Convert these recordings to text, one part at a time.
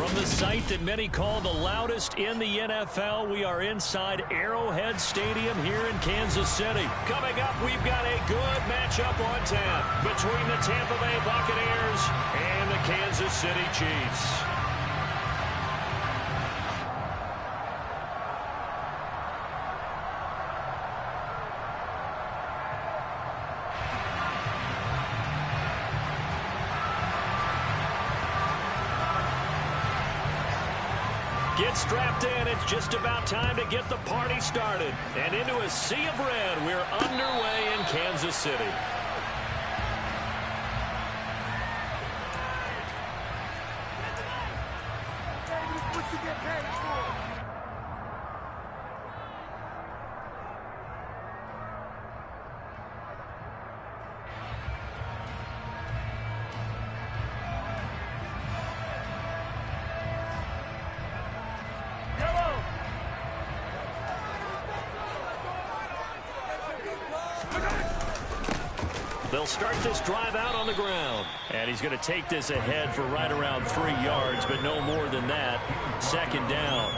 From the site that many call the loudest in the NFL, we are inside Arrowhead Stadium here in Kansas City. Coming up, we've got a good matchup on tap between the Tampa Bay Buccaneers and the Kansas City Chiefs. Get strapped in. It's just about time to get the party started. And into a sea of red, we're underway in Kansas City. They'll start this drive out on the ground. And he's going to take this ahead for right around 3 yards, but no more than that. Second down.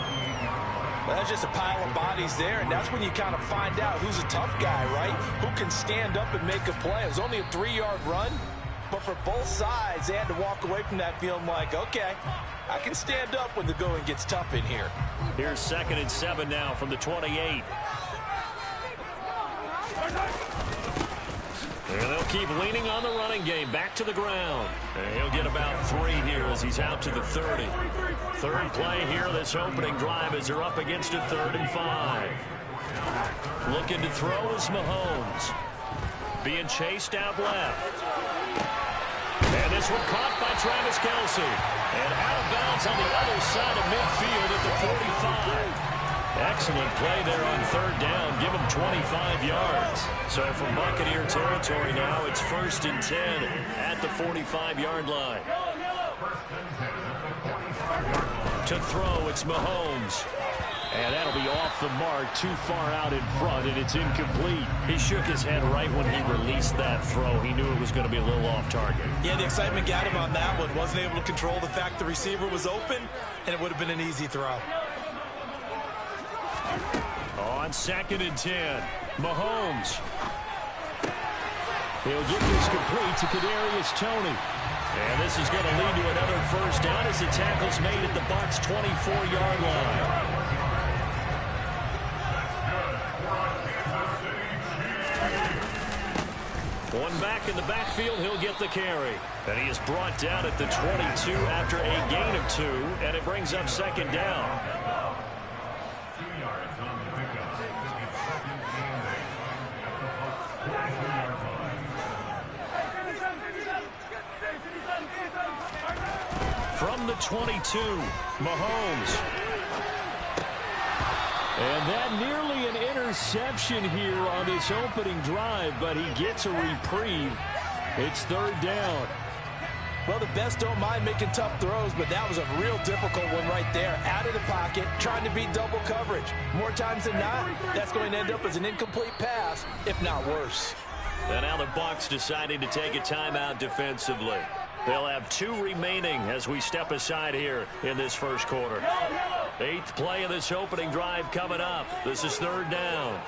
Well, that's just a pile of bodies there, and that's when you kind of find out who's a tough guy, right? Who can stand up and make a play. It was only a 3-yard run, but for both sides, they had to walk away from that feeling like, okay, I can stand up when the going gets tough in here. Here's 2nd and 7 now from the 28. And they'll keep leaning on the running game. Back to the ground. And he'll get about 3 here as he's out to the 30. Third play here this opening drive as they're up against a 3rd and 5. Looking to throw is Mahomes. Being chased out left. And this one caught by Travis Kelce. And out of bounds on the other side of midfield at the 45. Excellent play there on 3rd down. Give him 25 yards. So from Buccaneer territory now, it's 1st and 10 at the 45-yard line. To throw, it's Mahomes. And that'll be off the mark, too far out in front, and it's incomplete. He shook his head right when he released that throw. He knew it was going to be a little off target. Yeah, the excitement got him on that one. Wasn't able to control the fact the receiver was open, and it would have been an easy throw. On 2nd and 10, Mahomes. He'll get this complete to Kadarius Toney. And this is going to lead to another 1st down as the tackle's made at the Bucs' 24-yard line. One back in the backfield, he'll get the carry. And he is brought down at the 22 after a gain of 2, and it brings up 2nd down. From the 22, Mahomes. And that nearly an interception here on this opening drive, but he gets a reprieve. It's 3rd down. Well, the best don't mind making tough throws, but that was a real difficult one right there. Out of the pocket, trying to beat double coverage. More times than not, that's going to end up as an incomplete pass, if not worse. And now the Bucs deciding to take a timeout defensively. They'll have 2 remaining as we step aside here in this first quarter. 8th play of this opening drive coming up. This is 3rd down.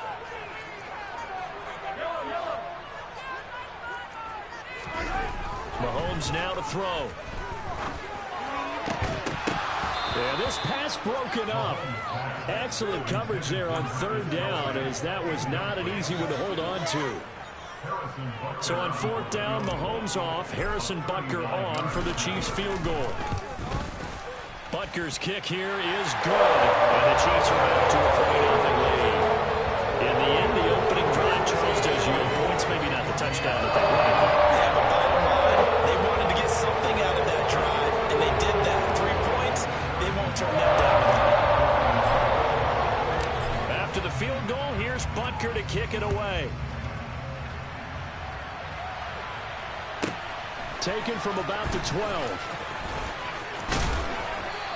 Mahomes now to throw. And this pass broken up. Excellent coverage there on 3rd down, as that was not an easy one to hold on to. So on 4th down, Mahomes off. Harrison Butker on for the Chiefs field goal. Butker's kick here is good. And the Chiefs are back to a 3-0 lead. In the end, the opening drive, Charles, does yield points. Maybe not the touchdown that they wanted. Yeah, but bottom line, they wanted to get something out of that drive, and they did that. 3 points, they won't turn that down. After the field goal, here's Butker to kick it away. Taken from about the 12.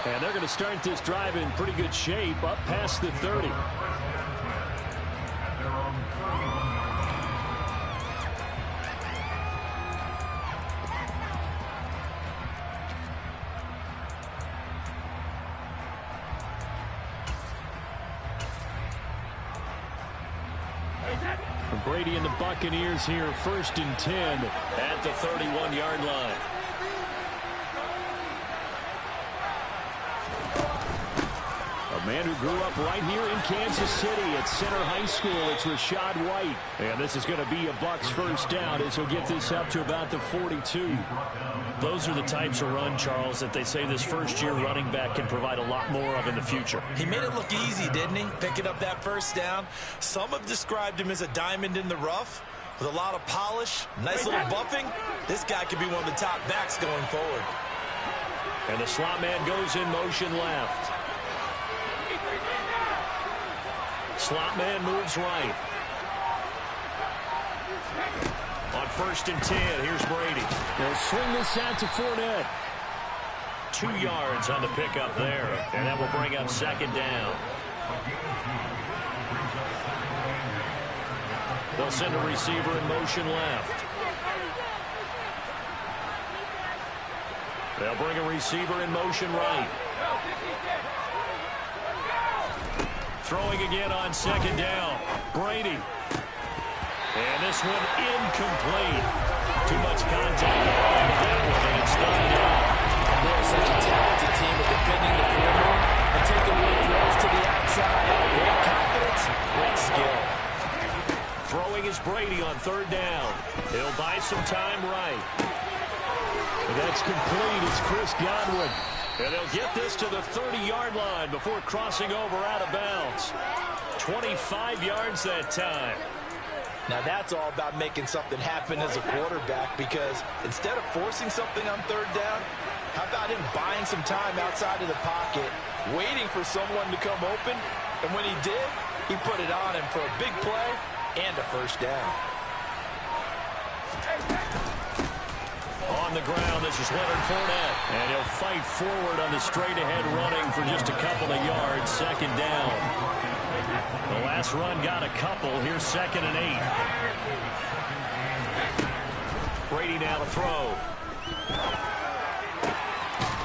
And they're going to start this drive in pretty good shape, up past the 30. Brady and the Buccaneers here, 1st and 10 at the 31-yard line. A man who grew up right here in Kansas City at Center High School. It's Rachaad White. And this is going to be a Bucs first down as he'll get this up to about the 42. Those are the types of run, Charles, that they say this first-year running back can provide a lot more of in the future. He made it look easy, didn't he? Picking up that first down. Some have described him as a diamond in the rough with a lot of polish, nice little buffing. This guy could be one of the top backs going forward. And the slot man goes in motion left. Slot man moves right. On 1st and 10, here's Brady. They'll swing this out to Fournette. 2 yards on the pickup there, and that will bring up 2nd down. They'll send a receiver in motion left. They'll bring a receiver in motion right. Throwing again on 2nd down. Brady. And this one incomplete. Too much contact on that one, and it's not down. They're such a talented team of defending the perimeter and taking away throws to the outside. Great confidence, great skill. Throwing is Brady on 3rd down. He'll buy some time right. And that's complete. It's Chris Godwin. And they'll get this to the 30-yard line before crossing over out of bounds. 25 yards that time. Now that's all about making something happen as a quarterback, because instead of forcing something on 3rd down, how about him buying some time outside of the pocket, waiting for someone to come open, and when he did, he put it on him for a big play and a first down. On the ground, this is Leonard Fournette. And he'll fight forward on the straight-ahead running for just a couple of yards. 2nd down. The last run got a couple. Here's 2nd and 8. Brady now to throw.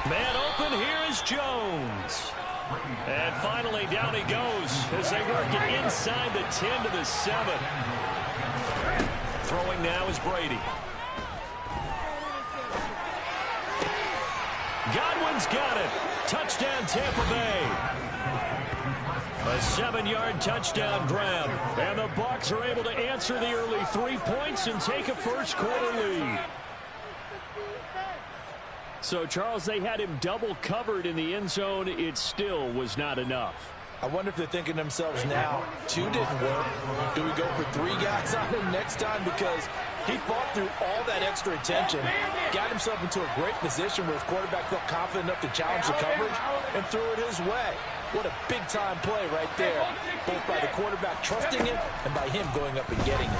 Man open, here is Jones. And finally, down he goes as they work it inside the 10 to the 7. Throwing now is Brady. Godwin's got it. Touchdown, Tampa Bay. A 7-yard touchdown grab. And the Bucs are able to answer the early 3 points and take a first-quarter lead. So, Charles, they had him double covered in the end zone. It still was not enough. I wonder if they're thinking to themselves now, 2 didn't work. Do we go for 3 guys on him next time? Because he fought through all that extra attention, got himself into a great position where his quarterback felt confident enough to challenge the coverage and threw it his way. What a big-time play right there, both by the quarterback trusting him and by him going up and getting it.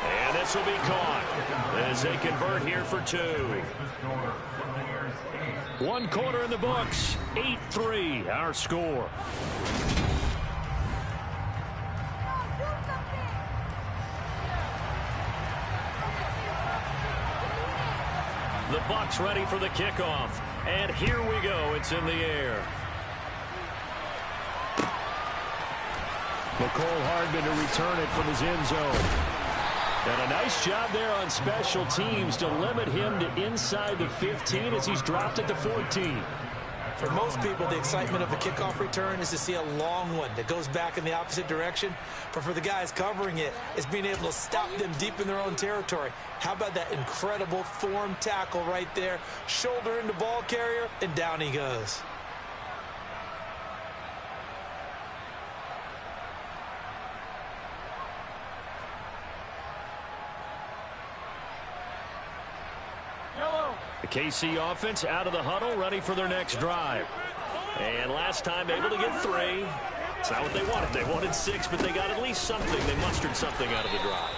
And this will be caught as they convert here for 2. 1 quarter in the books, 8-3, our score. The Bucs ready for the kickoff. And here we go. It's in the air. McCole Hardman to return it from his end zone. And a nice job there on special teams to limit him to inside the 15 as he's dropped at the 14. For most people, the excitement of a kickoff return is to see a long one that goes back in the opposite direction. But for the guys covering it, it's being able to stop them deep in their own territory. How about that incredible form tackle right there? Shoulder into ball carrier, and down he goes. The KC offense out of the huddle, ready for their next drive. And last time able to get 3. It's not what they wanted. They wanted 6, but they got at least something. They mustered something out of the drive.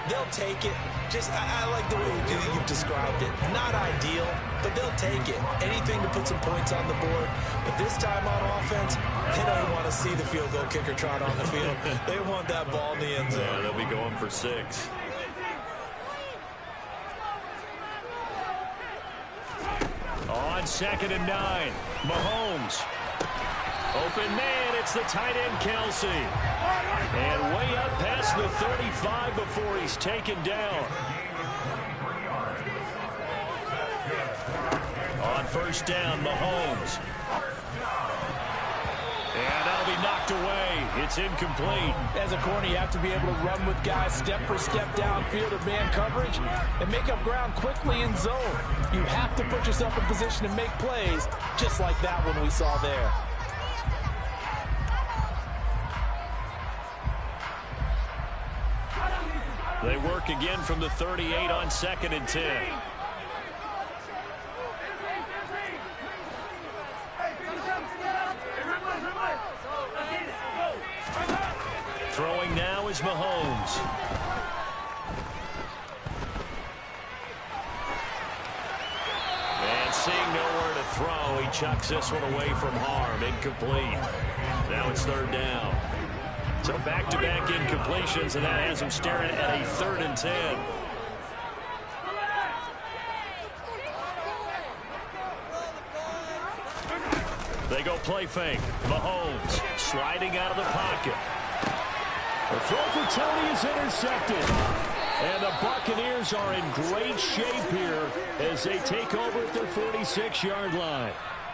They'll take it. I like the way you've described it. Not ideal, but they'll take it. Anything to put some points on the board. But this time on offense, they don't want to see the field goal kicker trot on the field. They want that ball in the end zone. Yeah, they'll be going for 6. On 2nd and 9, Mahomes. Open man, it's the tight end, Kelsey. And way up past the 35 before he's taken down. On first down, Mahomes. And that'll be knocked away. It's incomplete. As a corner, you have to be able to run with guys step for step downfield of man coverage and make up ground quickly in zone. You have to put yourself in position to make plays, just like that one we saw there. They work again from the 38 on 2nd and 10. Throwing now is Mahomes. And seeing nowhere to throw, he chucks this one away from harm. Incomplete. Now it's 3rd down. So back-to-back incompletions, and that has him staring at a 3rd and 10. They go play fake. Mahomes sliding out of the pocket. The throw for Tony is intercepted. And the Buccaneers are in great shape here as they take over at their 46-yard line.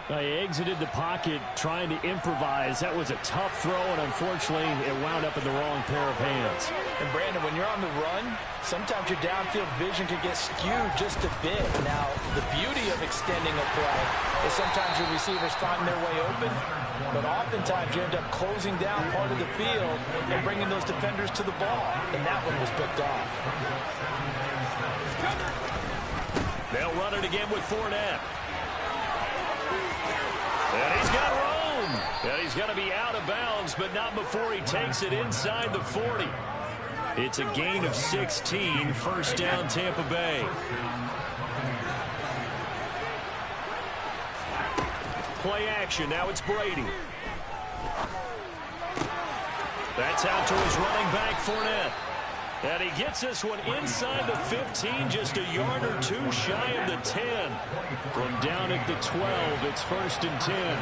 They exited the pocket trying to improvise. That was a tough throw, and unfortunately, it wound up in the wrong pair of hands. And, Brandon, when you're on the run, sometimes your downfield vision can get skewed just a bit. Now, the beauty of extending a play is sometimes your receivers find their way open, but oftentimes you end up closing down part of the field and bringing those defenders to the ball, and that one was picked off. They'll run it again with Fournette. And he's got room. And he's going to be out of bounds, but not before he takes it inside the 40. It's a gain of 16, 1st down Tampa Bay. Play action, now it's Brady. That's out to his running back, Fournette. And he gets this one inside the 15, just a yard or two shy of the 10. From down at the 12, it's 1st and 10.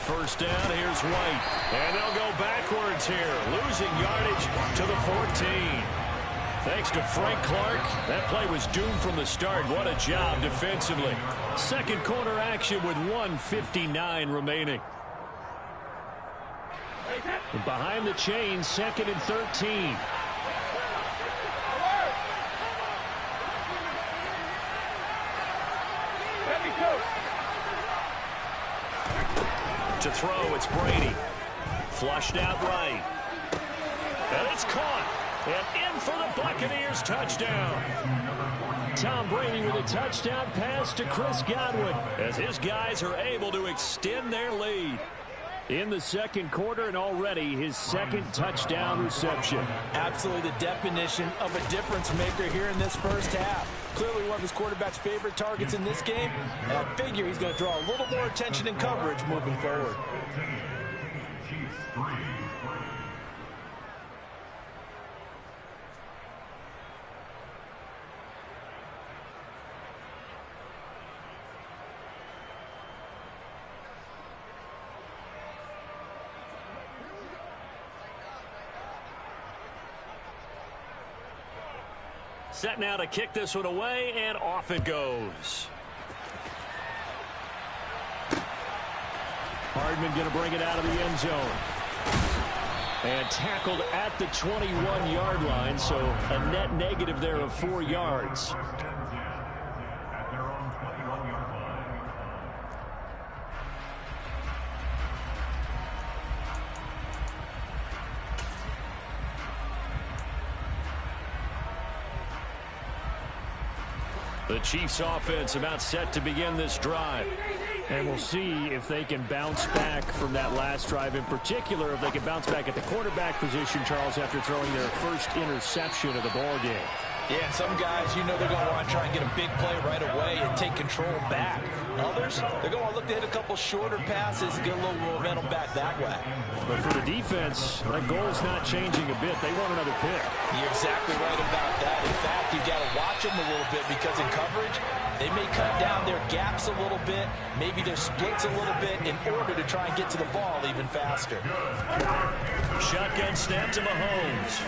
1st down, here's White. And they'll go backwards here, losing yardage to the 14. Thanks to Frank Clarke, that play was doomed from the start. What a job defensively. Second quarter action with 1:59 remaining. Behind the chains, 2nd and 13. To throw, it's Brady. Flushed out right. And it's caught. And in for the Buccaneers touchdown. Tom Brady with a touchdown pass to Chris Godwin as his guys are able to extend their lead. In the second quarter, and already his 2nd touchdown reception. Absolutely the definition of a difference maker here in this first half. Clearly one of his quarterback's favorite targets in this game, and I figure he's going to draw a little more attention and coverage moving forward. Set now to kick this one away, and off it goes. Hardman going to bring it out of the end zone. And tackled at the 21-yard line, so a net negative there of 4 yards. The Chiefs offense about set to begin this drive. And we'll see if they can bounce back from that last drive. In particular, if they can bounce back at the quarterback position, Charles, after throwing their first interception of the ball game. Yeah, some guys, you know they're going to want to try and get a big play right away and take control back. Others, they're going to look to hit a couple shorter passes, get a little momentum back that way. But for the defense, that goal's not changing a bit. They want another pick. You're exactly right about that. In fact, you've got to watch them a little bit because in coverage, they may cut down their gaps a little bit, maybe their splits a little bit in order to try and get to the ball even faster. Shotgun snap to Mahomes.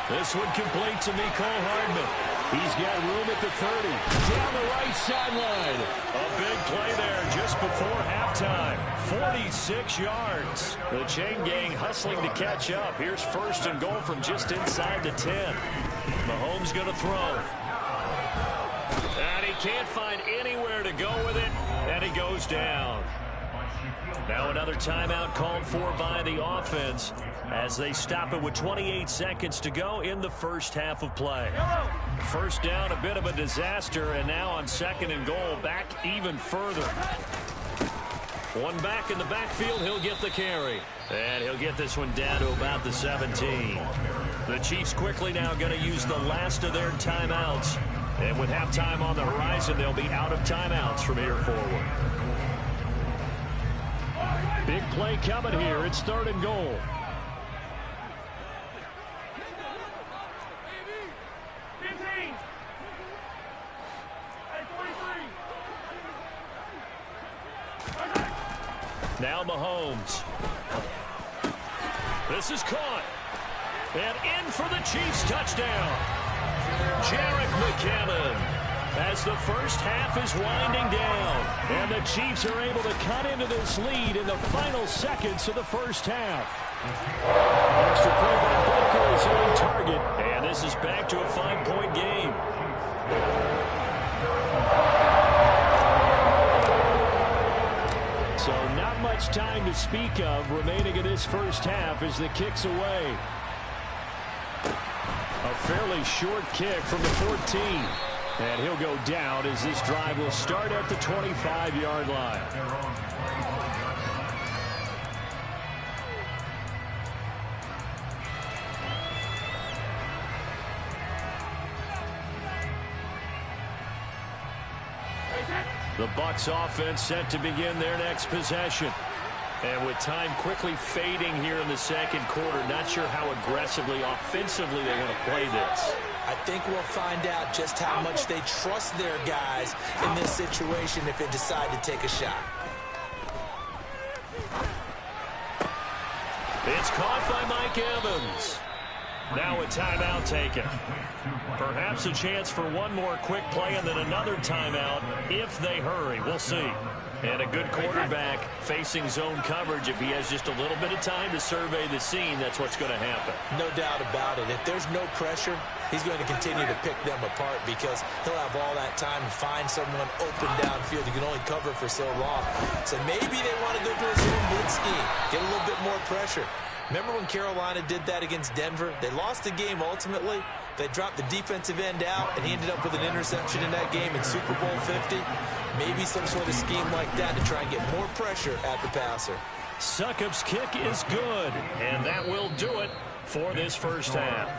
This one complete to Mecole Hardman. He's got room at the 30. Down the right sideline. A big play there just before halftime. 46 yards. The chain gang hustling to catch up. Here's first and goal from just inside the 10. Mahomes going to throw. And he can't find anywhere to go with it. And he goes down. Now another timeout called for by the offense as they stop it with 28 seconds to go in the first half of play. First down, a bit of a disaster, and now on second and goal, back even further. One back in the backfield, he'll get the carry. And he'll get this one down to about the 17. The Chiefs quickly now going to use the last of their timeouts. And with halftime on the horizon, they'll be out of timeouts from here forward. Big play coming here. It's third and goal. Now Mahomes. This is caught. And in for the Chiefs touchdown. Jarek McCammon. As the first half is winding down. And the Chiefs are able to cut into this lead in the final seconds of the first half. Extra play by Booker is on target. And this is back to a 5-point game. So not much time to speak of remaining in this first half as the kick's away. A fairly short kick from the 14. And he'll go down as this drive will start at the 25-yard line. The Bucs offense set to begin their next possession. And with time quickly fading here in the second quarter, not sure how aggressively, offensively they want to play this. I think we'll find out just how much they trust their guys in this situation if they decide to take a shot. It's caught by Mike Evans. Now a timeout taken. Perhaps a chance for one more quick play and then another timeout if they hurry. We'll see. And a good quarterback facing zone coverage. If he has just a little bit of time to survey the scene, that's what's going to happen. No doubt about it. If there's no pressure, he's going to continue to pick them apart because he'll have all that time to find someone open downfield. You can only cover for so long. So maybe they want to go to a zone blitz scheme, get a little bit more pressure. Remember when Carolina did that against Denver? They lost the game ultimately. They dropped the defensive end out, and he ended up with an interception in that game in Super Bowl 50. Maybe some sort of scheme like that to try and get more pressure at the passer. Succop's kick is good, and that will do it for this first half.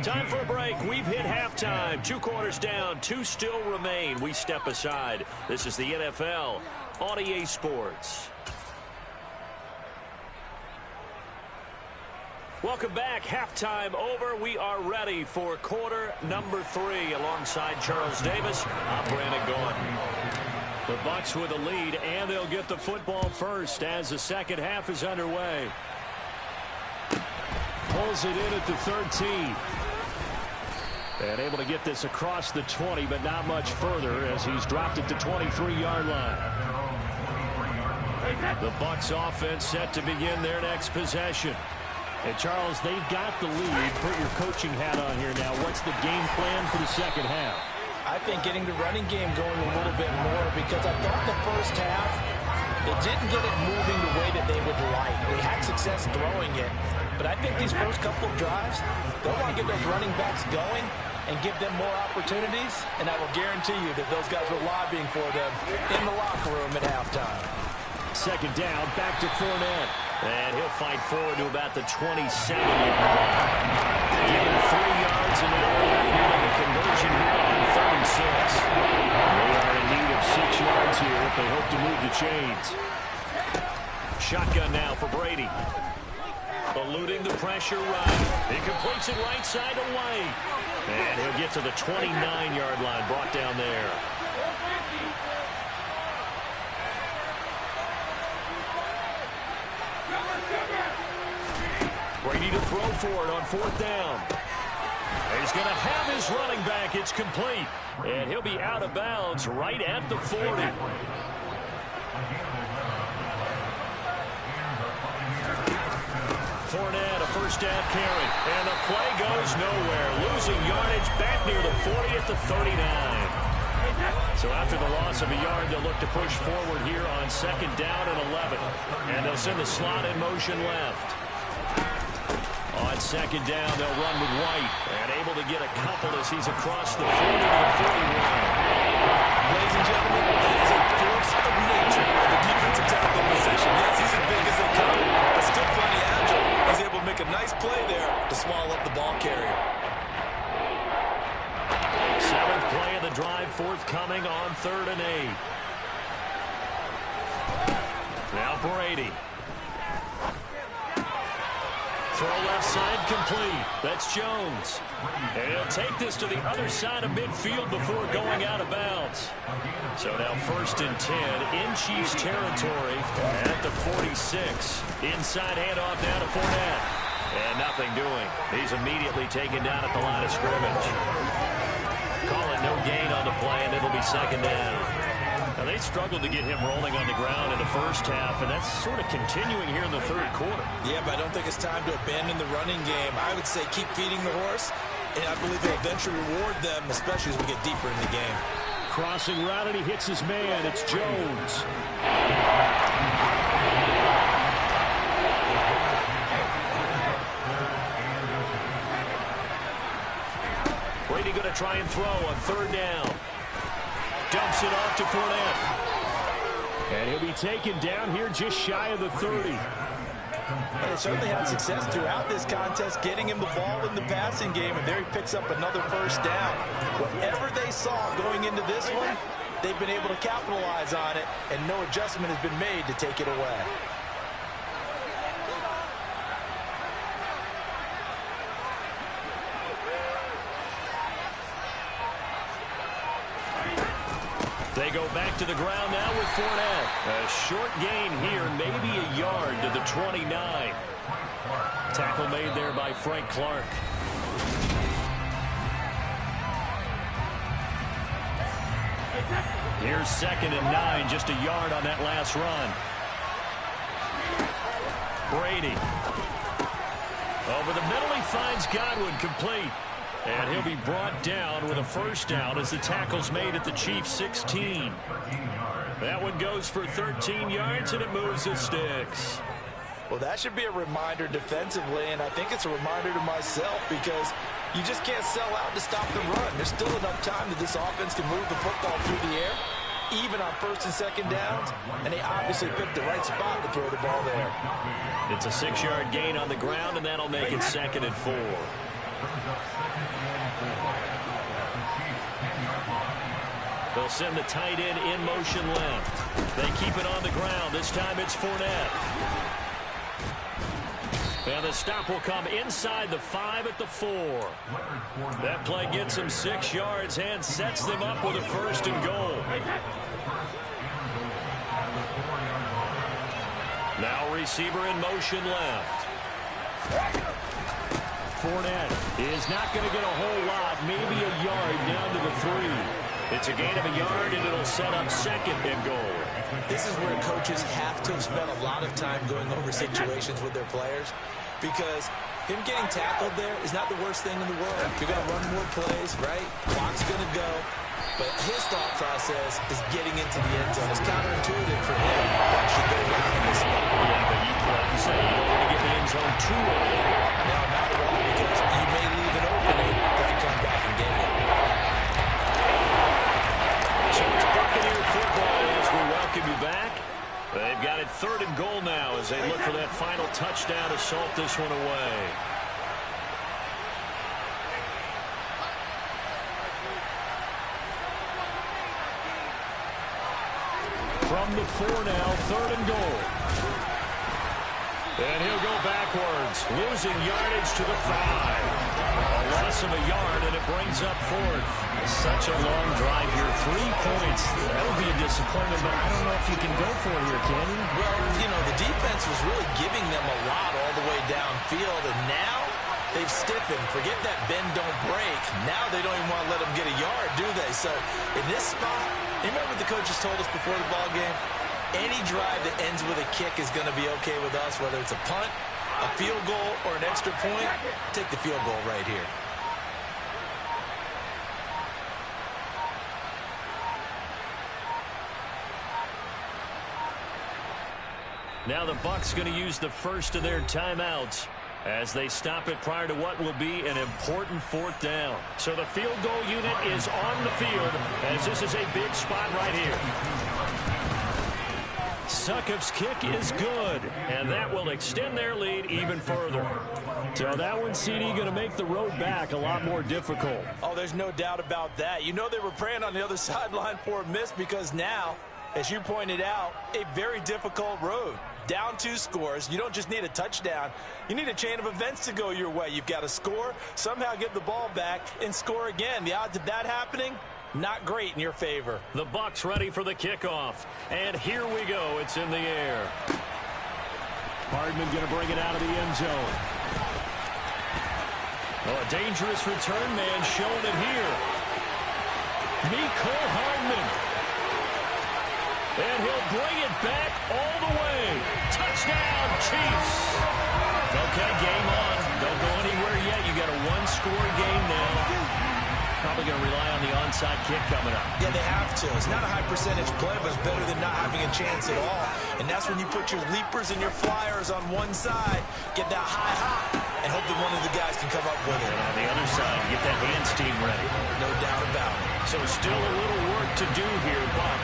Time for a break. We've hit halftime. 2 quarters down, 2 still remain. We step aside. This is the NFL on EA Sports. Welcome back. Halftime over. We are ready for quarter number 3 alongside Charles Davis. I'm Brandon Gordon. The Bucs with a lead, and they'll get the football first as the second half is underway. Pulls it in at the 13. And able to get this across the 20, but not much further as he's dropped it to 23-yard line. The Bucs offense set to begin their next possession. And Charles, they've got the lead. Put your coaching hat on here now. What's the game plan for the second half? I think getting the running game going a little bit more because I thought the first half, it didn't get it moving the way that they would like. They had success throwing it, but I think these first couple of drives, they'll want to get those running backs going and give them more opportunities, and I will guarantee you that those guys were lobbying for them in the locker room at halftime. Second down, back to Fournette. And he'll fight forward to about the 27-yard line. Getting 3 yards and now they're left needing a conversion here on 3rd and 6. They are in need of 6 yards here if they hope to move the chains. Shotgun now for Brady. Eluding the pressure right. He completes it right side to White. And he'll get to the 29-yard line, brought down there. Brady to throw for it on 4th down. He's going to have his running back. It's complete. And he'll be out of bounds right at the 40. Fournette, a first down carry. And the play goes nowhere. Losing yardage back near the 40 at the 39. So after the loss of a yard, they'll look to push forward here on 2nd down and 11. And they'll send the slot in motion left. On 2nd down, they'll run with White. And able to get a couple as he's across the 40 to the 41. Ladies and gentlemen, that is a force of nature of the defensive tackle position. Yes, he's as big as they come, but still plenty agile. He's able to make a nice play there to swallow up the ball carrier. 7th play of the drive forthcoming on 3rd and 8. Now Brady. Throw left side complete. That's Jones. And he'll take this to the other side of midfield before going out of bounds. So now 1st and 10 in Chiefs territory at the 46. Inside handoff down to Fournette. And nothing doing. He's immediately taken down at the line of scrimmage. Call it no gain on the play, and it'll be 2nd down. Now, they struggled to get him rolling on the ground in the first half, and that's sort of continuing here in the 3rd quarter. Yeah, but I don't think it's time to abandon the running game. I would say keep feeding the horse, and I believe he'll eventually reward them, especially as we get deeper in the game. Crossing route, and he hits his man. It's Jones. Brady going to try and throw on 3rd down. Dumps it off to Fournette. And he'll be taken down here just shy of the 30. They certainly had success throughout this contest, getting him the ball in the passing game, and there he picks up another 1st down. Whatever they saw going into this one, they've been able to capitalize on it, and no adjustment has been made to take it away. They go back to the ground now with Fournette. A short gain here, maybe a yard to the 29. Tackle made there by Frank Clarke. Here's 2nd and 9, just a yard on that last run. Brady. Over the middle, he finds Godwin, complete. And he'll be brought down with a 1st down as the tackle's made at the Chiefs' 16. That one goes for 13 yards, and it moves the sticks. Well, that should be a reminder defensively, and I think it's a reminder to myself because you just can't sell out to stop the run. There's still enough time that this offense can move the football through the air, even on 1st and 2nd downs, and they obviously picked the right spot to throw the ball there. It's a 6-yard gain on the ground, and that'll make it 2nd and 4. They'll send the tight end in motion left. They keep it on the ground. This time it's Fournette. And the stop will come inside the 5 at the 4. That play gets them 6 yards and sets them up with a 1st and goal. Now receiver in motion left. Fournette is not going to get a whole lot, maybe a yard down to the 3. It's a gain of a yard, and it'll set up 2nd and goal. This is where coaches have to have spent a lot of time going over situations with their players because him getting tackled there is not the worst thing in the world. You're going to run more plays, right? Clock's going to go. But his thought process is getting into the end zone. It's counterintuitive for him to actually go down in this spot. Yeah, but like you say, you don't want to get in the end zone too early. No, not at all, because you may leave an opening that can come back and get you. So it's Buccaneer football as we welcome you back. They've got it 3rd and goal now as they look for that final touchdown to salt this one away. from the 4 now, 3rd and goal. And he'll go backwards, losing yardage to the 5. A loss of a yard, and it brings up 4th. Such a long drive here, 3 points. That would be a disappointment, but I don't know if you can go for it here, can you? Well, you know, the defense was really giving them a lot all the way downfield, and now they've stiffened. Forget that bend, don't break. Now they don't even want to let them get a yard, do they? So in this spot, you remember what the coaches told us before the ball game? Any drive that ends with a kick is going to be okay with us, whether it's a punt, a field goal, or an extra point. Take the field goal right here. Now the Bucs going to use the first of their timeouts as they stop it prior to what will be an important 4th down. So the field goal unit is on the field as this is a big spot right here. Succop's kick is good, and that will extend their lead even further. So that one, CD, going to make the road back a lot more difficult. Oh, there's no doubt about that. You know they were praying on the other sideline for a miss because now, as you pointed out, a very difficult road. Down 2 scores. You don't just need a touchdown. You need a chain of events to go your way. You've got to score, somehow get the ball back, and score again. The odds of that happening, not great in your favor. The Bucs ready for the kickoff. And here we go. It's in the air. Hardman going to bring it out of the end zone. Oh, a dangerous return man showing it here. Mecole Hardman. And he'll bring it back all the way. Touchdown, Chiefs. Okay, game on. Don't go anywhere yet. You got a 1-score game now. Probably going to rely on the onside kick coming up. Yeah, they have to. It's not a high percentage play, but it's better than not having a chance at all. And that's when you put your leapers and your flyers on one side, get that high hop, and hope that one of the guys can come up with it. And on the other side, get that hands team ready. No doubt about it. So still a little work to do here, but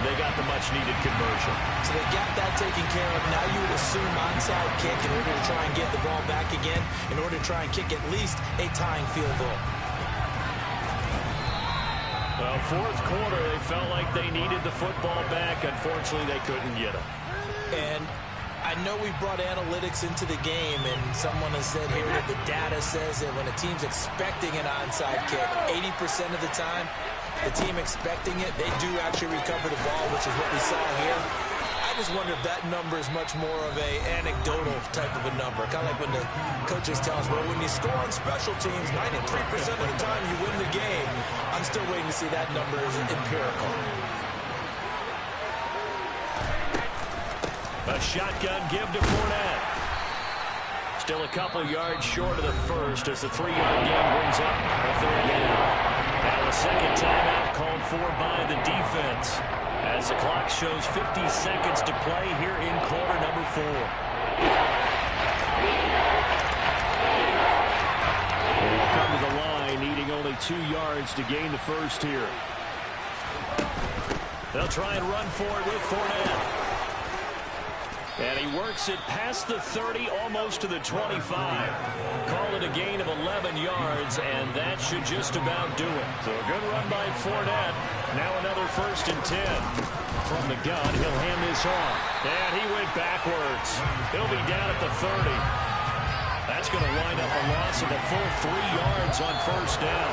they got the much-needed conversion. So they got that taken care of. Now you would assume onside kick in order to try and get the ball back again, in order to try and kick at least a tying field goal. Well, 4th quarter, they felt like they needed the football back. Unfortunately, they couldn't get it. And I know we brought analytics into the game, and someone has said here that the data says that when a team's expecting an onside kick, 80% of the time, the team expecting it, they do actually recover the ball, which is what we saw here. I just wonder if that number is much more of a anecdotal type of a number. Kind of like when the coaches tell us, well, when you score on special teams, 93% of the time you win the game. I'm still waiting to see that number is empirical. A shotgun give to Fournette. Still a couple yards short of the first as the 3-yard gain brings up a 3rd down. Now the second timeout called for by the defense as the clock shows 50 seconds to play here in quarter number 4. They'll come to the line, needing only 2 yards to gain the first here. They'll try and run for it with Fournette. And he works it past the 30, almost to the 25. Call it a gain of 11 yards, and that should just about do it. So a good run by Fournette. Now another 1st and 10. From the gun, he'll hand this off. And he went backwards. He'll be down at the 30. That's going to wind up a loss of a full 3 yards on 1st down.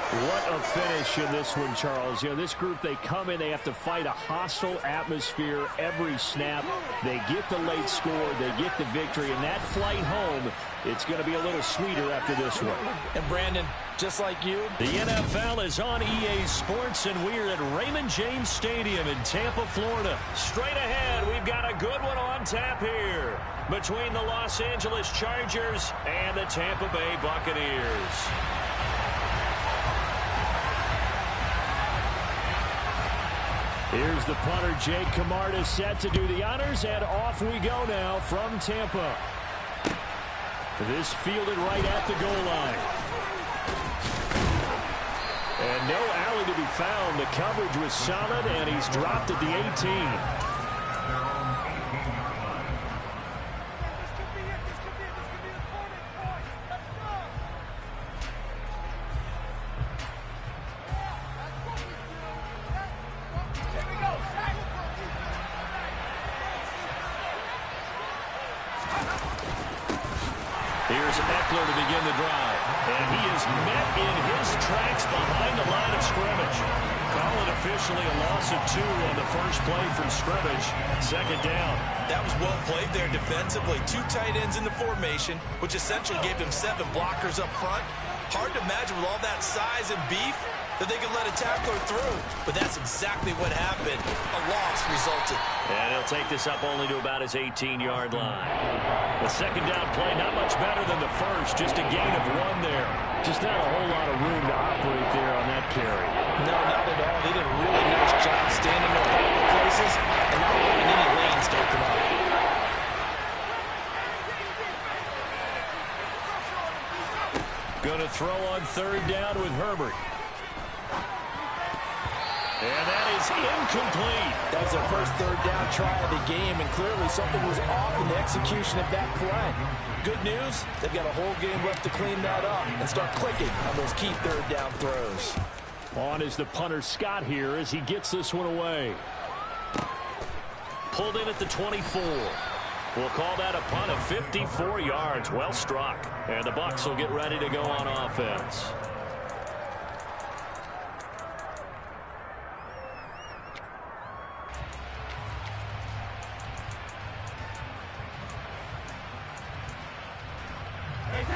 What a finish in this one, Charles. You know, this group, they come in, they have to fight a hostile atmosphere every snap. They get the late score, they get the victory, and that flight home, it's going to be a little sweeter after this one. And Brandon, just like you, the NFL is on EA Sports, and we're at Raymond James Stadium in Tampa, Florida. Straight ahead, we've got a good one on tap here between the Los Angeles Chargers and the Tampa Bay Buccaneers. Here's the punter, Jake Camarda, set to do the honors, and off we go now from Tampa. This fielded right at the goal line. And no alley to be found. The coverage was solid, and he's dropped at the 18. Here's Eckler to begin the drive. And he is met in his tracks behind the line of scrimmage. Call it officially a loss of 2 on the first play from scrimmage. Second down. That was well played there defensively. 2 tight ends in the formation, which essentially gave them 7 blockers up front. Hard to imagine with all that size and beef that they could let a tackler through. But that's exactly what happened. A loss resulted. And he'll take this up only to about his 18-yard line. The second down play, not much better than the first. Just a gain of 1 there. Just not a whole lot of room to operate there on that carry. No, not at all. They did a really nice job standing in their proper places and not letting any lanes to open up. Going to throw on third down with Herbert. And that is incomplete. That was their first third down try of the game, and clearly something was off in the execution of that play. Good news, they've got a whole game left to clean that up and start clicking on those key third down throws. On is the punter Scott here as he gets this one away. Pulled in at the 24. We'll call that a punt of 54 yards. Well struck. And the Bucs will get ready to go on offense.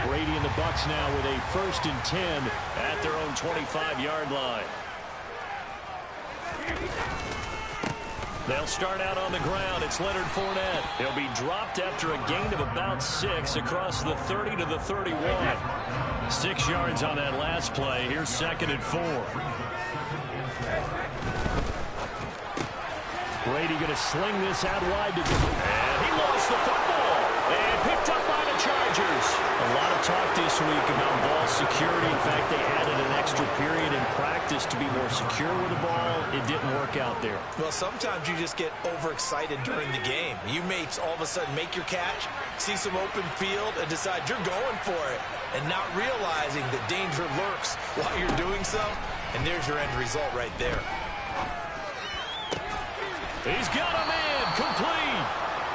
Brady and the Bucs now with a 1st and 10 at their own 25-yard line. They'll start out on the ground. It's Leonard Fournette. He'll be dropped after a gain of about 6 across the 30 to the 31. 6 yards on that last play. Here's 2nd and 4. Brady going to sling this out wide. And he lost the football. And picked up by the Chargers. A lot of talk this week about ball security. In fact, they added an extra period in practice to be more secure with the ball. It didn't work out there. Well, sometimes you just get overexcited during the game. You may all of a sudden make your catch, see some open field, and decide you're going for it, and not realizing that danger lurks while you're doing so. And there's your end result right there. He's got a man complete.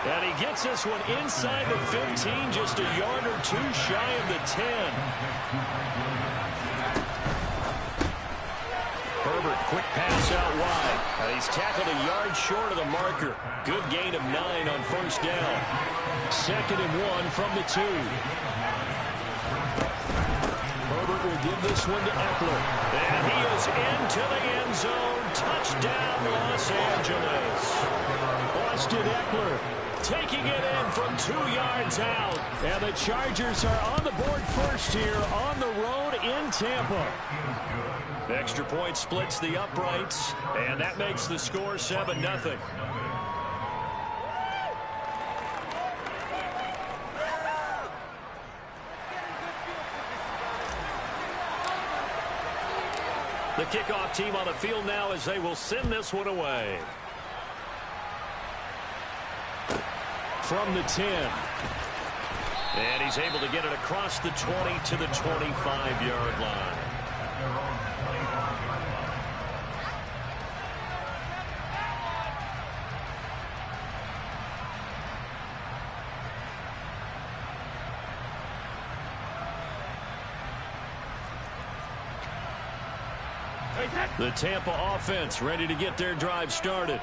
And he gets this one inside the 15, just a yard or 2 shy of the 10. Herbert, quick pass out wide. And he's tackled a yard short of the marker. Good gain of 9 on first down. 2nd and 1 from the 2. Herbert will give this one to Eckler. And he is into the end zone. Touchdown, Los Angeles. Austin Eckler taking it in from 2 yards out. And the Chargers are on the board first here on the road in Tampa. Extra point splits the uprights, and that makes the score 7-0. The kickoff team on the field now as they will send this one away. From the 10. And he's able to get it across the 20 to the 25-yard line. The Tampa offense ready to get their drive started.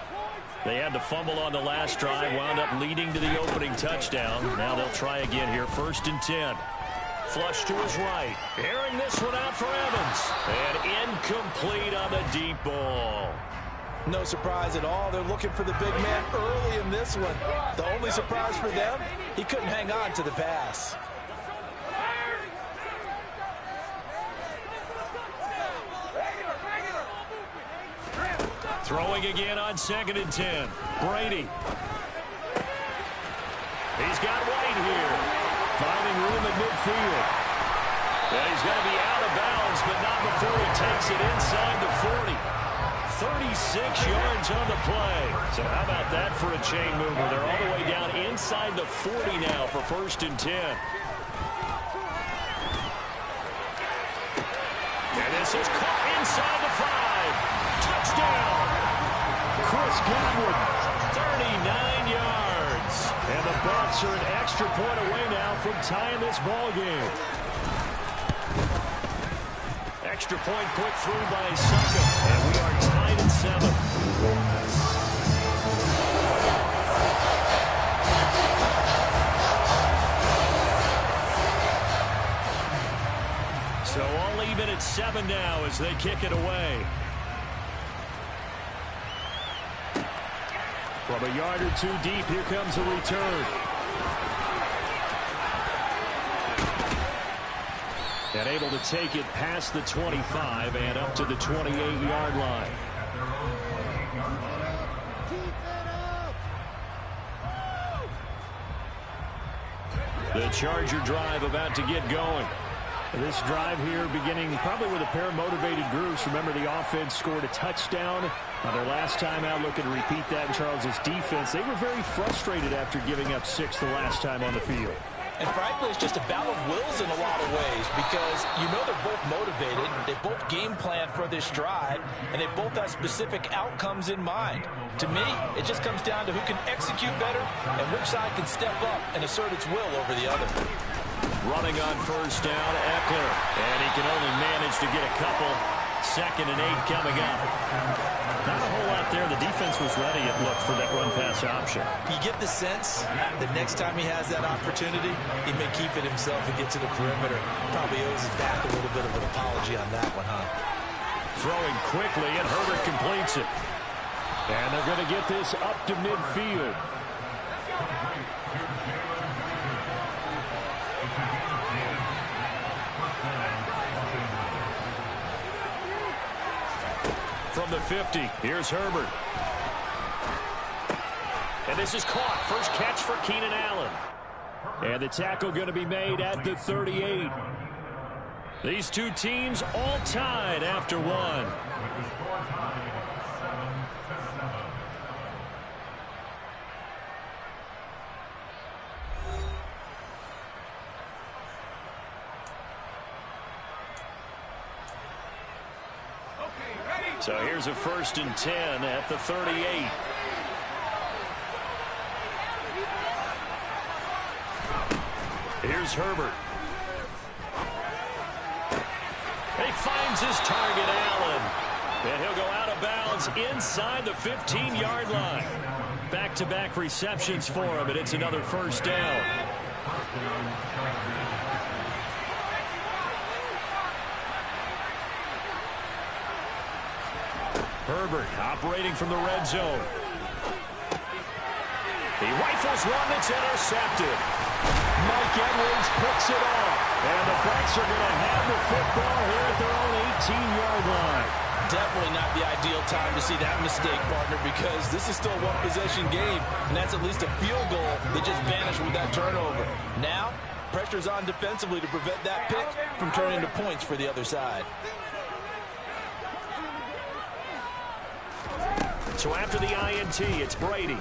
They had to fumble on the last drive, wound up leading to the opening touchdown. Now they'll try again here, 1st and 10. Flush to his right. Airing this one out for Evans. And incomplete on the deep ball. No surprise at all. They're looking for the big man early in this one. The only surprise for them, he couldn't hang on to the pass. Throwing again on 2nd and 10. Brady. He's got White here. Finding room at midfield. And he's going to be out of bounds, but not before he takes it inside the 40. 36 yards on the play. So how about that for a chain mover? They're all the way down inside the 40 now for 1st and 10. And this is caught inside the 5. Touchdown. Chris Godwin, 39 yards. And the Bucs are an extra point away now from tying this ball game. Extra point put through by Succo, and we are tied at 7. So all even at 7 now as they kick it away. From a yard or two deep, here comes a return. And able to take it past the 25 and up to the 28-yard line. The Charger drive about to get going. This drive here beginning probably with a pair of motivated groups. Remember, the offense scored a touchdown on their last time out. Looking to repeat that in Charles's defense. They were very frustrated after giving up 6 the last time on the field. And frankly, it's just a battle of wills in a lot of ways because you know they're both motivated, they both game plan for this drive, and they both have specific outcomes in mind. To me, it just comes down to who can execute better and which side can step up and assert its will over the other. Running on first down, Eckler. And he can only manage to get a couple. 2nd and 8 coming up. Not a whole lot there. The defense was ready, it looked, for that run-pass option. You get the sense that next time he has that opportunity, he may keep it himself and get to the perimeter. Probably owes his back a little bit of an apology on that one, huh? Throwing quickly, and Herbert completes it. And they're going to get this up to midfield. From the 50, here's Herbert. And this is caught. First catch for Keenan Allen. And the tackle going to be made at the 38. These two teams all tied after one. So here's a 1st and 10 at the 38. Here's Herbert. He finds his target, Allen. And he'll go out of bounds inside the 15-yard line. Back-to-back receptions for him, and it's another 1st down. Herbert operating from the red zone. He rifles one that's intercepted. Mike Edwards picks it off. And the Bucs are going to have the football here at their own 18-yard line. Definitely not the ideal time to see that mistake, partner, because this is still a one-possession game, and that's at least a field goal that just vanished with that turnover. Now, pressure's on defensively to prevent that pick from turning into points for the other side. So after the INT, it's Brady.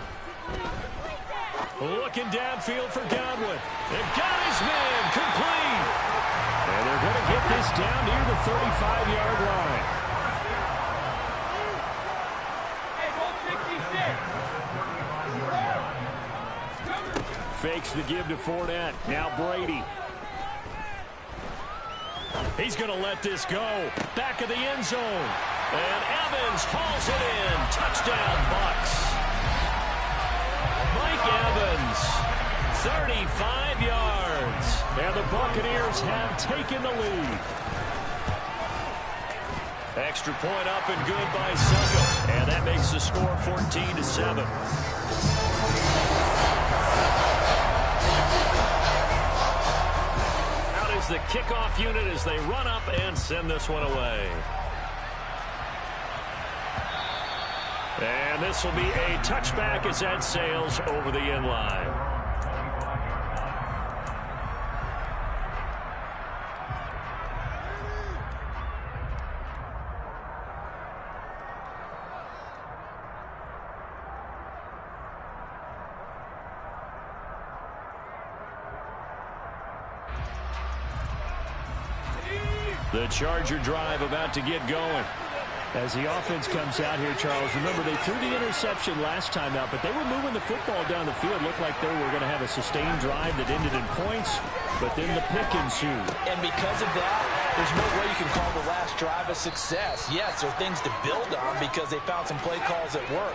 Looking downfield for Godwin. They've got his man complete. And they're going to get this down near the 35-yard line. Fakes the give to Fournette. Now Brady. He's going to let this go. Back of the end zone. And Evans hauls it in. Touchdown, Bucs. Mike Evans, 35 yards. And the Buccaneers have taken the lead. Extra point up and good by Succo. And that makes the score 14-7. Out is the kickoff unit as they run up and send this one away. And this will be a touchback as that sails over the end line. The Charger drive about to get going. As the offense comes out here, Charles, remember they threw the interception last time out, but they were moving the football down the field. Looked like they were going to have a sustained drive that ended in points, but then the pick ensued. And because of that, there's no way you can call the last drive a success. Yes, there are things to build on because they found some play calls that work.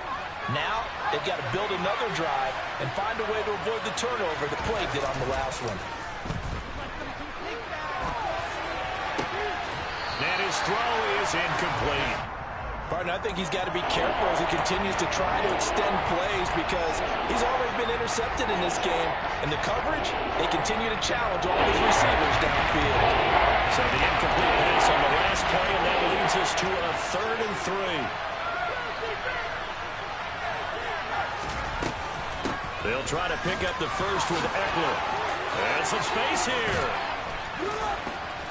Now, they've got to build another drive and find a way to avoid the turnover that plagued it on the last one. And his throw is incomplete. Partner, I think he's got to be careful as he continues to try to extend plays because he's already been intercepted in this game. And the coverage, they continue to challenge all his receivers downfield. So the incomplete pass on the last play, and that leads us to a 3rd and 3. They'll try to pick up the first with Eckler. And some space here.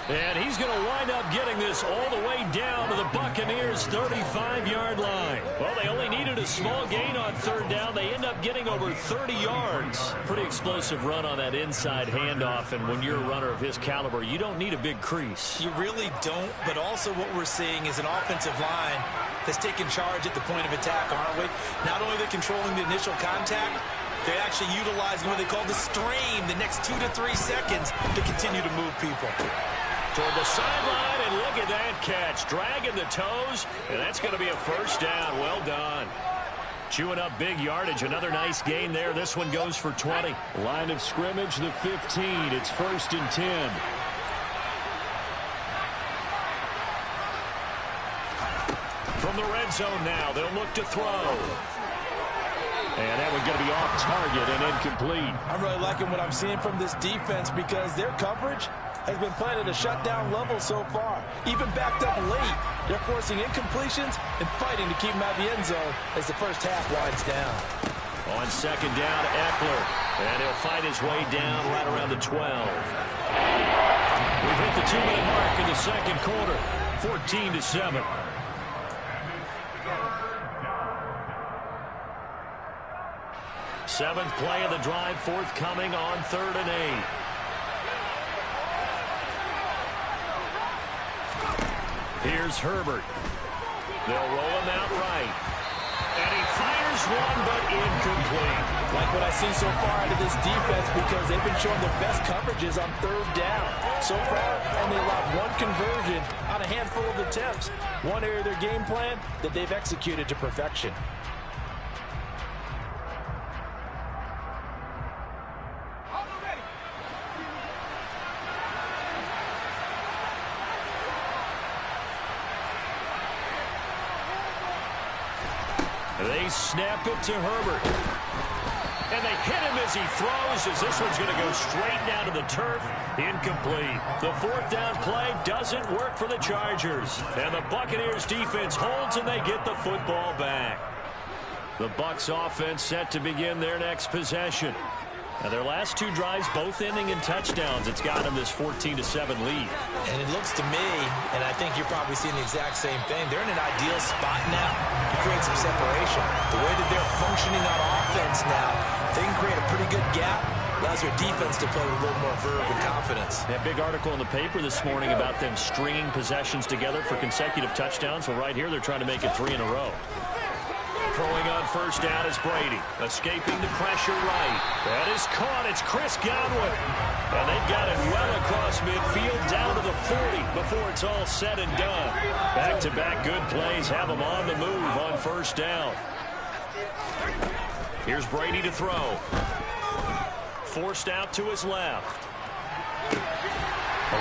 And he's going to wind up getting this all the way down to the Buccaneers' 35-yard line. Well, they only needed a small gain on 3rd down. They end up getting over 30 yards. Pretty explosive run on that inside handoff, and when you're a runner of his caliber, you don't need a big crease. You really don't, but also what we're seeing is an offensive line that's taking charge at the point of attack, aren't we? Not only are they controlling the initial contact, they're actually utilizing what they call the strain, the next 2 to 3 seconds to continue to move people. Toward the sideline, and look at that catch. Dragging the toes, and that's going to be a 1st down. Well done. Chewing up big yardage. Another nice gain there. This one goes for 20. Line of scrimmage, the 15. It's 1st and 10. From the red zone now, they'll look to throw. And that one's going to be off target and incomplete. I'm really liking what I'm seeing from this defense because their coverage has been playing at a shutdown level so far. Even backed up late, they're forcing incompletions and fighting to keep them out of the end zone as the first half winds down. On 2nd down, Eckler. And he'll fight his way down right around the 12. We've hit the 2-minute mark in the 2nd quarter. 14-7. Seventh play of the drive forthcoming on 3rd and 8. Here's Herbert. They'll roll him out right. And he fires one, but incomplete. Like what I see so far out of this defense because they've been showing their best coverages on 3rd down. So far, only allowed 1 conversion on a handful of attempts. One area of their game plan that they've executed to perfection. They snap it to Herbert. And they hit him as he throws, as this one's going to go straight down to the turf. Incomplete. The 4th down play doesn't work for the Chargers. And the Buccaneers defense holds and they get the football back. The Bucs offense set to begin their next possession. Now their last 2 drives both ending in touchdowns. It's got them this 14-7 lead. And it looks to me, and I think you're probably seeing the exact same thing, they're in an ideal spot now to create some separation. The way that they're functioning on offense now, they can create a pretty good gap. Allows their defense to play with a little more verve and confidence. That big article in the paper this morning about them stringing possessions together for consecutive touchdowns. Well, right here they're trying to make it 3 in a row. Throwing on 1st down is Brady. Escaping the pressure right. That is caught. It's Chris Godwin. And they've got it well across midfield down to the 40 before it's all said and done. Back-to-back good plays have them on the move on 1st down. Here's Brady to throw. Forced out to his left.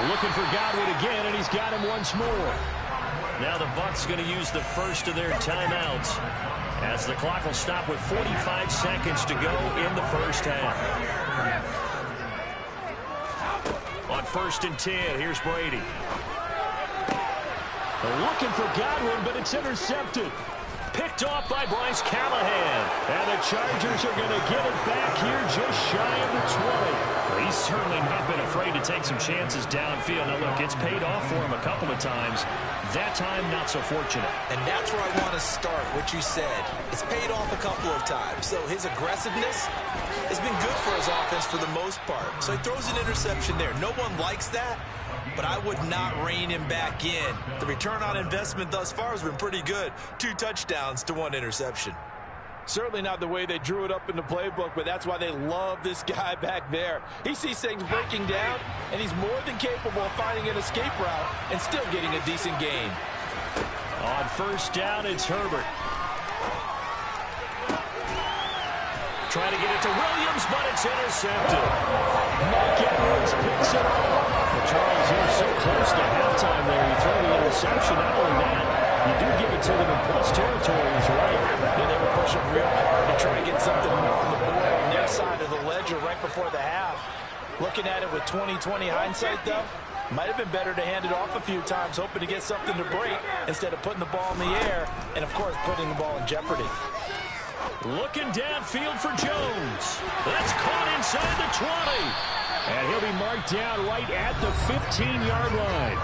Looking for Godwin again, and he's got him once more. Now the Bucs going to use the first of their timeouts as the clock will stop with 45 seconds to go in the first half. On 1st and 10, here's Brady. Looking for Godwin, but it's intercepted. Picked off by Bryce Callahan. And the Chargers are going to get it back here just shy of the 20. He's certainly not been afraid to take some chances downfield. Now, look, it's paid off for him a couple of times. That time, not so fortunate. And that's where I want to start, what you said. It's paid off a couple of times. So his aggressiveness has been good for his offense for the most part. So he throws an interception there. No one likes that. but I would not rein him back in. The return on investment thus far has been pretty good. 2 touchdowns to 1 interception. Certainly not the way they drew it up in the playbook, but that's why they love this guy back there. He sees things breaking down, and he's more than capable of finding an escape route and still getting a decent gain. On first down, it's Herbert. Trying to get it to Williams, but it's intercepted. Mike Edwards picks it up. Charles, he was so close to halftime there. He threw the interception. Not only that, you do give it to them in plus territory. He's right. Yeah, they were pushing real hard to try and get something on the board on their side of the ledger right before the half. Looking at it with 20/20 hindsight, though, might have been better to hand it off a few times, hoping to get something to break instead of putting the ball in the air and, of course, putting the ball in jeopardy. Looking downfield for Jones. That's caught inside the 20. And he'll be marked down right at the 15-yard line.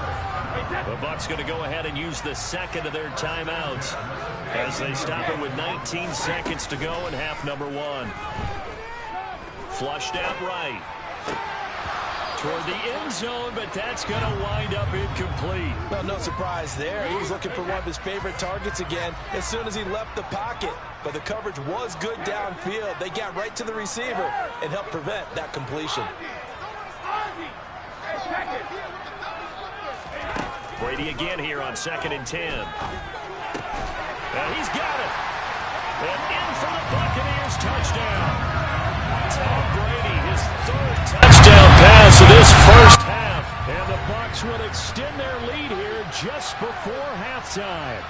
The Bucs going to go ahead and use the second of their timeouts as they stop it with 19 seconds to go in half number 1. Flushed out right. Toward the end zone, but that's going to wind up incomplete. Well, no surprise there. He was looking for one of his favorite targets again as soon as he left the pocket. But the coverage was good downfield. They got right to the receiver and helped prevent that completion. Brady again here on 2nd and 10. And he's got it. And in for the Buccaneers touchdown. Tom Brady, his 3rd touchdown pass of this first half. And the Bucs will extend their lead here just before halftime.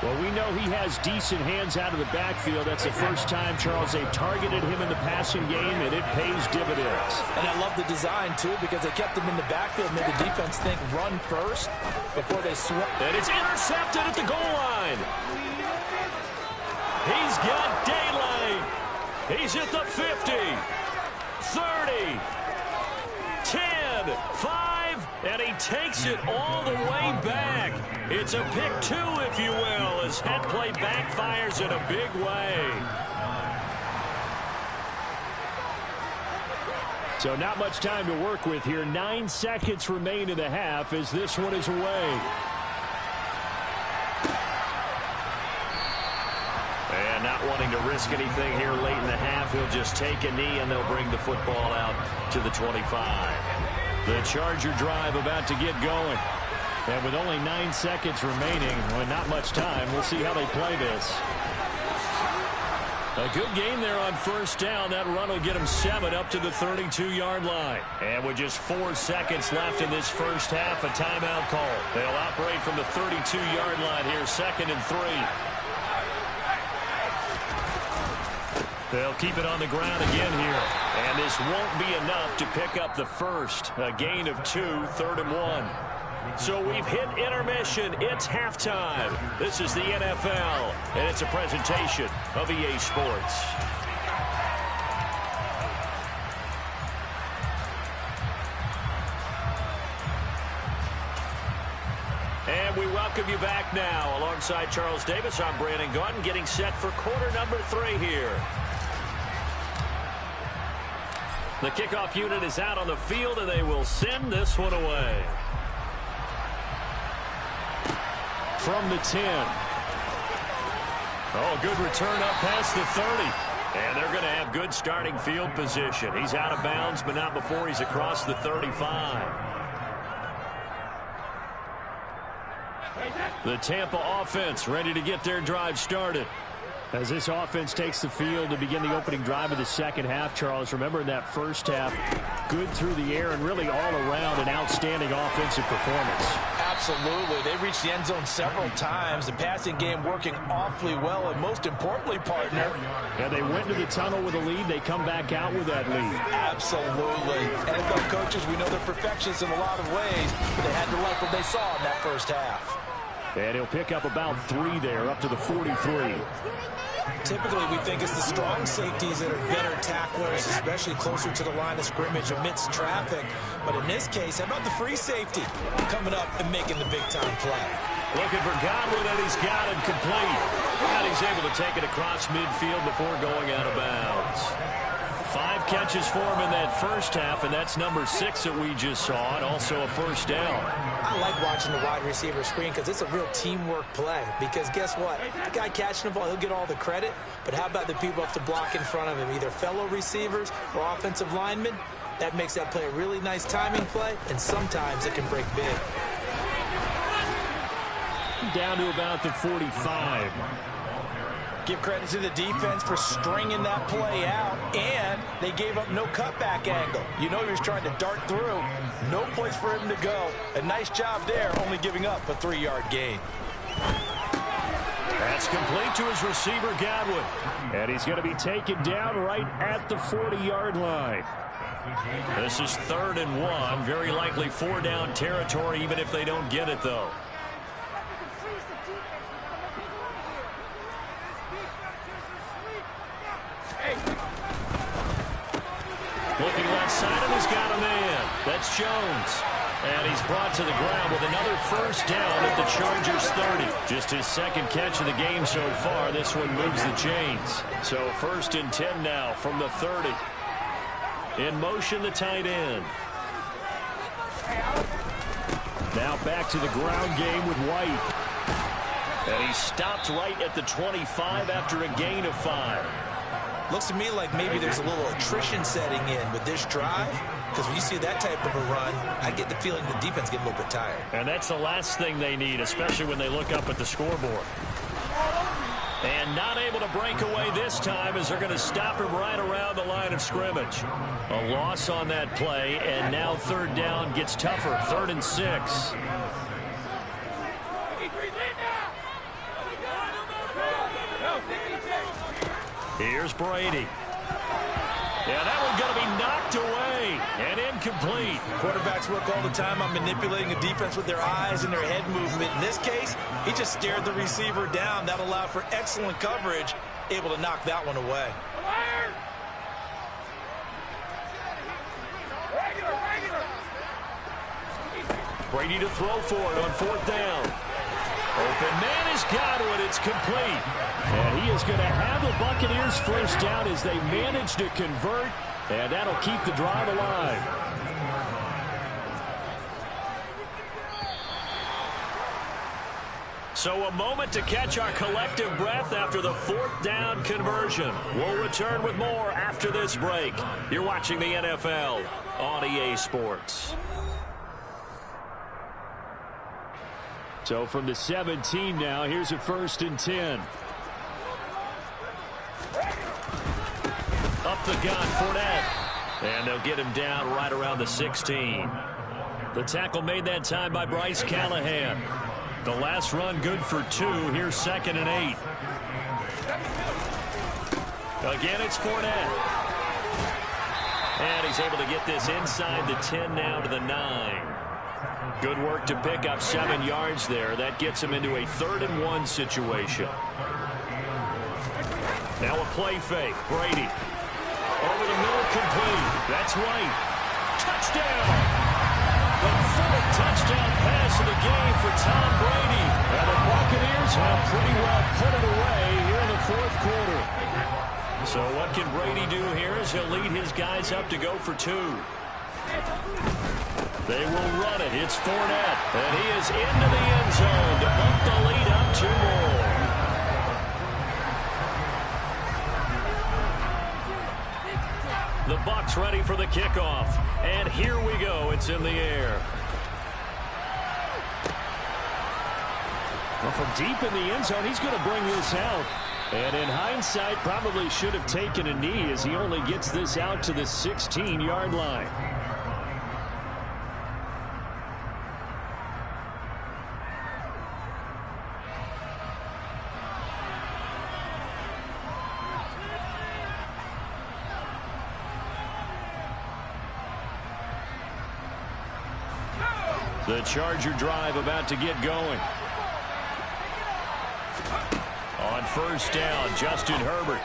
Well, we know he has decent hands out of the backfield. That's the first time, Charles, they've targeted him in the passing game, and it pays dividends. And I love the design, too, because they kept him in the backfield, made the defense think run first before they swung. And it's intercepted at the goal line. He's got daylight. He's at the 50, 30, 10, 5, and he takes it all the way back. It's a pick 2, if you will, as head play backfires in a big way. So not much time to work with here. 9 seconds remain in the half as this one is away. And not wanting to risk anything here late in the half, he'll just take a knee and they'll bring the football out to the 25. The Charger drive about to get going. And with only 9 seconds remaining, well, not much time, we'll see how they play this. A good game there on first down. That run will get them 7 up to the 32-yard line. And with just 4 seconds left in this first half, a timeout call. They'll operate from the 32-yard line here, 2nd and 3. They'll keep it on the ground again here. And this won't be enough to pick up the first. A gain of 2, 3rd and 1. So we've hit intermission. It's halftime. This is the NFL, and it's a presentation of EA Sports. And we welcome you back now. Alongside Charles Davis, I'm Brandon Gaudin, getting set for quarter number 3 here. The kickoff unit is out on the field, and they will send this one away. From the 10. Oh, good return up past the 30. And they're going to have good starting field position. He's out of bounds, but not before he's across the 35. The Tampa offense ready to get their drive started. As this offense takes the field to begin the opening drive of the second half, Charles, remember in that first half, good through the air and really all around an outstanding offensive performance. Absolutely. They reached the end zone several times. The passing game working awfully well, and most importantly, partner. Yeah, they went to the tunnel with a lead. They come back out with that lead. Absolutely. NFL coaches, we know they're perfectionists in a lot of ways, but they had to like what they saw in that first half. And he'll pick up about 3 there, up to the 43. Typically, we think it's the strong safeties that are better tacklers, especially closer to the line of scrimmage amidst traffic. But in this case, how about the free safety coming up and making the big-time play? Looking for Godwin, and he's got it complete. And he's able to take it across midfield before going out of bounds. 5 catches for him in that first half, and that's number 6 that we just saw, and also a first down. I like watching the wide receiver screen because it's a real teamwork play. Because guess what? The guy catching the ball, he'll get all the credit. But how about the people have to block in front of him, either fellow receivers or offensive linemen? That makes that play a really nice timing play, and sometimes it can break big. Down to about the 45. Give credit to the defense for stringing that play out, and they gave up no cutback angle. You know he was trying to dart through. No place for him to go. A nice job there, only giving up a 3-yard gain. That's complete to his receiver, Godwin. And he's going to be taken down right at the 40-yard line. This is 3rd and 1. Very likely 4-down territory, even if they don't get it, though. Looking left side, and he's got a man. That's Jones. And he's brought to the ground with another first down at the Chargers' 30. Just his 2nd catch of the game so far. This one moves the chains. So 1st and 10 now from the 30. In motion, the tight end. Now back to the ground game with White. And he stopped right at the 25 after a gain of 5. Looks to me like maybe there's a little attrition setting in with this drive. Because when you see that type of a run, I get the feeling the defense getting a little bit tired. And that's the last thing they need, especially when they look up at the scoreboard. And not able to break away this time as they're going to stop him right around the line of scrimmage. A loss on that play, and now 3rd down gets tougher. 3rd and 6. Here's Brady. Yeah, that one's going to be knocked away and incomplete. Quarterbacks work all the time on manipulating a defense with their eyes and their head movement. In this case, he just stared the receiver down. That allowed for excellent coverage, able to knock that one away. Brady to throw for it on 4th down. Open man is Godwin. It's complete. And he is going to have the Buccaneers first down as they manage to convert. And that'll keep the drive alive. So a moment to catch our collective breath after the 4th down conversion. We'll return with more after this break. You're watching the NFL on EA Sports. So from the 17 now, here's a 1st and 10. Up the gun, Fournette. And they'll get him down right around the 16. The tackle made that time by Bryce Callahan. The last run good for 2. Here's 2nd and 8. Again, it's Fournette. And he's able to get this inside the 10 now to the 9. Good work to pick up 7 yards there. That gets him into a 3rd and 1 situation. Now a play fake. Brady. Over the middle, complete. That's White. Touchdown! The 4th touchdown pass of the game for Tom Brady. And the Buccaneers have pretty well put it away here in the 4th quarter. So what can Brady do here as he'll lead his guys up to go for 2. They will run it. It's Fournette. And he is into the end zone to bump the lead up 2 more. The Bucs ready for the kickoff. And here we go. It's in the air. Well, from deep in the end zone, he's going to bring this out. And in hindsight, probably should have taken a knee as he only gets this out to the 16-yard line. The Charger drive about to get going. On 1st down, Justin Herbert.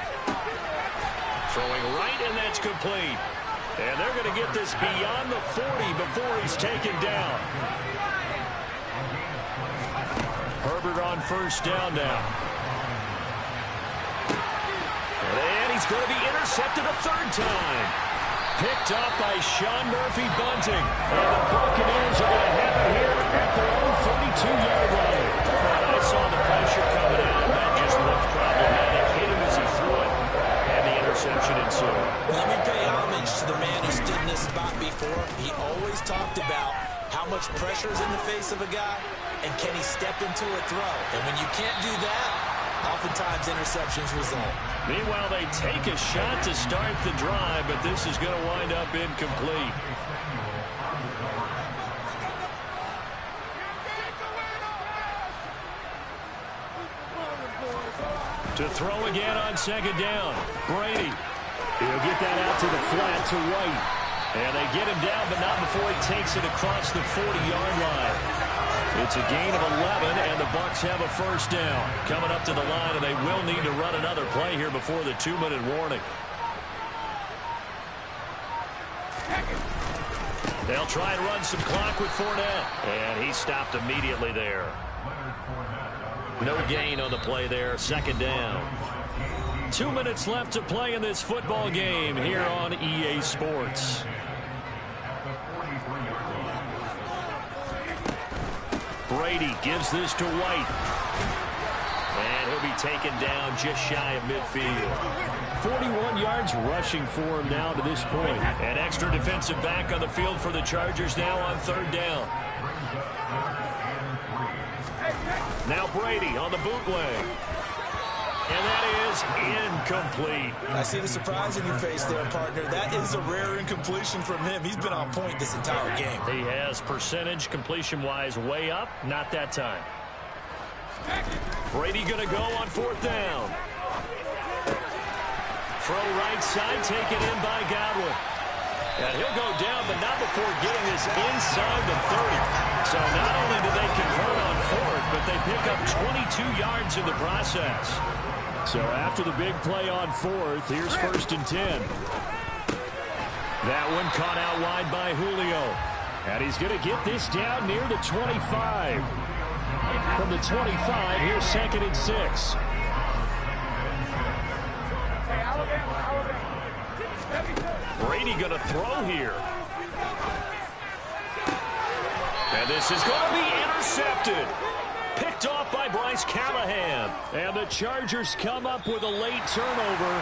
Throwing right, and that's complete. And they're going to get this beyond the 40 before he's taken down. Herbert on 1st down now. And he's going to be intercepted a third time. Picked up by Sean Murphy-Bunting. And the Buccaneers are going to have it here at their own 32-yard line. I saw the pressure coming out. That just looked problematic. Hit him as he threw it, and the interception ensued. Let me pay homage to the man who stood in this spot before. He always talked about how much pressure is in the face of a guy, and can he step into a throw? And when you can't do that, oftentimes interceptions result. Meanwhile, they take a shot to start the drive, but this is going to wind up incomplete. To throw again on second down. Brady. He'll get that out to the flat to White. And they get him down, but not before he takes it across the 40-yard line. It's a gain of 11, and the Bucs have a first down. Coming up to the line, and they will need to run another play here before the 2-minute warning. They'll try and run some clock with Fournette. And he stopped immediately there. No gain on the play there. Second down. 2 minutes left to play in this football game here on EA Sports. Brady gives this to White. And he'll be taken down just shy of midfield. 41 yards rushing for him now to this point. An extra defensive back on the field for the Chargers now on third down. Now Brady on the bootleg. And that is incomplete. I see the surprise in your face there, partner. That is a rare incompletion from him. He's been on point this entire game. He has percentage completion-wise way up. Not that time. Brady going to go on fourth down. Throw right side, taken in by Godwin. And he'll go down, but not before getting this inside the 30. So not only do they convert on fourth, but they pick up 22 yards in the process. So after the big play on fourth, here's 1st and 10. That one caught out wide by Julio. And he's going to get this down near the 25. From the 25, here's 2nd and 6. Brady going to throw here. And this is going to be intercepted. Picked off by Bryce Callahan. And the Chargers come up with a late turnover.